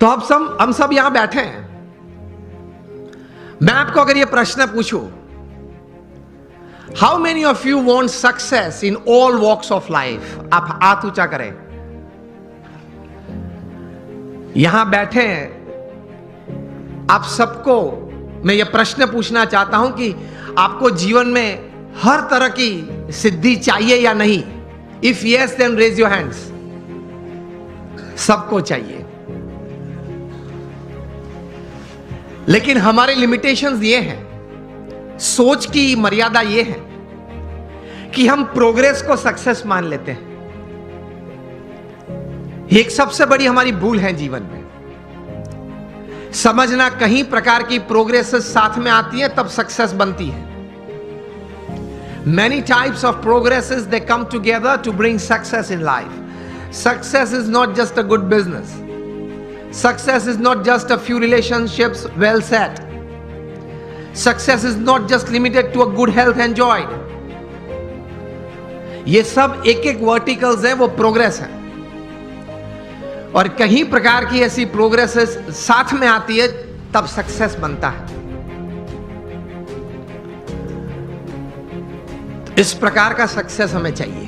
तो अब हम सब यहां बैठे हैं। मैं आपको अगर यह प्रश्न पूछूं, how many of you want success in all walks of life? आप हाथ ऊंचा करें। यहां बैठे हैं आप सबको मैं यह प्रश्न पूछना चाहता हूं कि आपको जीवन में हर तरह की सिद्धि चाहिए या नहीं? If yes then raise your hands. सबको चाहिए, लेकिन हमारे लिमिटेशंस ये हैं, सोच की मर्यादा ये है कि हम प्रोग्रेस को सक्सेस मान लेते हैं। एक सबसे बड़ी हमारी भूल है जीवन में। समझना कहीं प्रकार की प्रोग्रेस साथ में आती है तब सक्सेस बनती है। Many types of progresses they come together to bring success in life. Success is not just a good business. Success is not just a few relationships well set. Success is not just limited to a good health enjoyed. ये सब एक एक verticals हैं, वो progress है। और कहीं प्रकार की ऐसी प्रोग्रेसेस साथ में आती है तब सक्सेस बनता है। इस प्रकार का सक्सेस हमें चाहिए,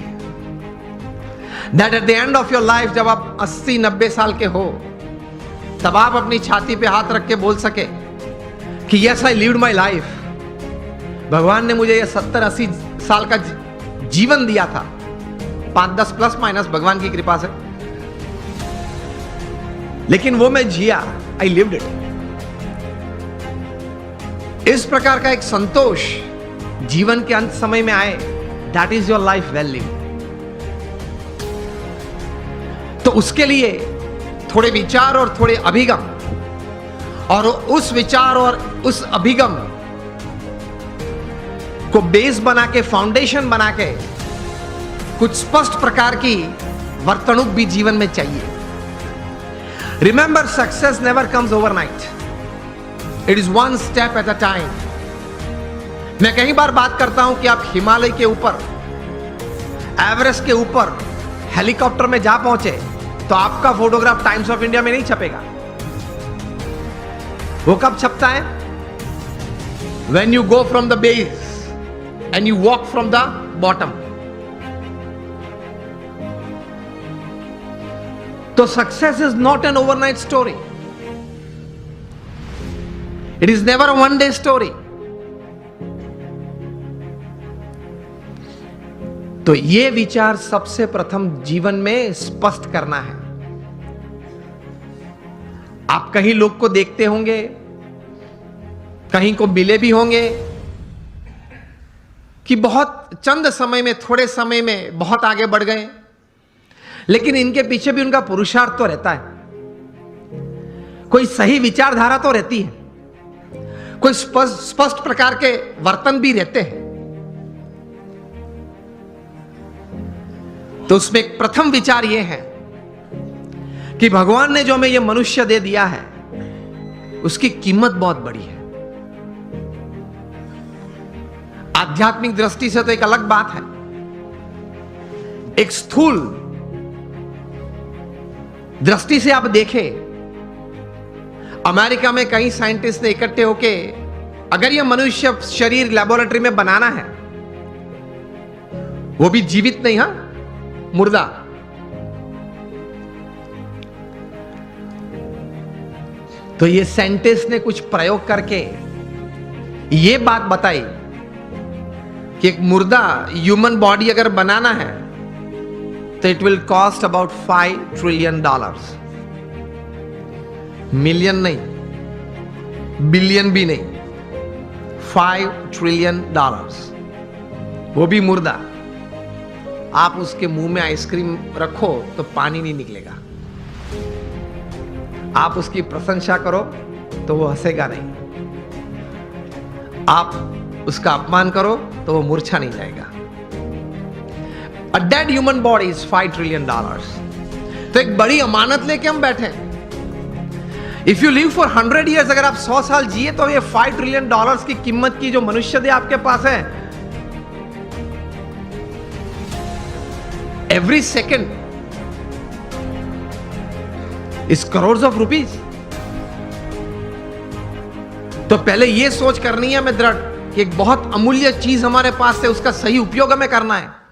that at the end of your life, जब आप 80-90 साल के हो, तब आप अपनी छाती पे हाथ रख के बोल सके कि yes I lived my life. भगवान ने मुझे यह 70-80 साल का जीवन दिया था, 5-10 प्लस माइनस भगवान की कृपा से, लेकिन वो मैं जिया, आई लिव्ड इट। इस प्रकार का एक संतोष जीवन के अंत समय में आए, that is your life well lived. तो उसके लिए थोड़े विचार और थोड़े अभिगम, और उस विचार और उस अभिगम को बेस बना के, फाउंडेशन बना के, कुछ स्पष्ट प्रकार की वर्तणुक भी जीवन में चाहिए। Remember, success never comes overnight, it is one step at a time. मैं कई बार बात करता हूं कि आप हिमालय के ऊपर, एवरेस्ट के ऊपर हेलीकॉप्टर में जा पहुंचे तो आपका फोटोग्राफ टाइम्स ऑफ इंडिया में नहीं छपेगा। वो कब छपता है? When you go from the base and you walk from the bottom. तो success is not an overnight story, it is never a one day story. तो यह विचार सबसे प्रथम जीवन में स्पष्ट करना है। आप कहीं लोग को देखते होंगे, कहीं को मिले भी होंगे कि बहुत चंद समय में, थोड़े समय में बहुत आगे बढ़ गए, लेकिन इनके पीछे भी उनका पुरुषार्थ तो रहता है। कोई सही विचारधारा तो रहती है, कोई स्पष्ट प्रकार के वर्तन भी रहते हैं। तो उसमें एक प्रथम विचार यह है कि भगवान ने जो हमें यह मनुष्य दे दिया है, उसकी कीमत बहुत बड़ी है। आध्यात्मिक दृष्टि से तो एक अलग बात है। एक स्थूल दृष्टि से आप देखें, अमेरिका में कई साइंटिस्ट ने इकट्ठे होके, अगर यह मनुष्य शरीर लेबोरेटरी में बनाना है, वो भी जीवित नहीं, हां, मुर्दा, तो ये साइंटिस्ट ने कुछ प्रयोग करके ये बात बताई कि एक मुर्दा ह्यूमन बॉडी अगर बनाना है तो it will cost about $5 trillion. Million नहीं, बिलियन भी नहीं, $5 ट्रिलियन, वो भी मुर्दा। आप उसके मुंह में आइसक्रीम रखो तो पानी नहीं निकलेगा, आप उसकी प्रशंसा करो तो वो हंसेगा नहीं, आप उसका अपमान करो तो वो मूर्छा नहीं जाएगा। A dead human body is $5 trillion. तो एक बड़ी अमानत लेके हम बैठे हैं। If you live for 100 years, अगर आप 100 साल जिए तो ये $5 ट्रिलियन की कीमत की जो मनुष्य दे आपके पास है, every second is crore of rupees. तो पहले यह सोच करनी है हमें दृढ़ कि एक बहुत अमूल्य चीज हमारे पास है, उसका सही उपयोग हमें करना है।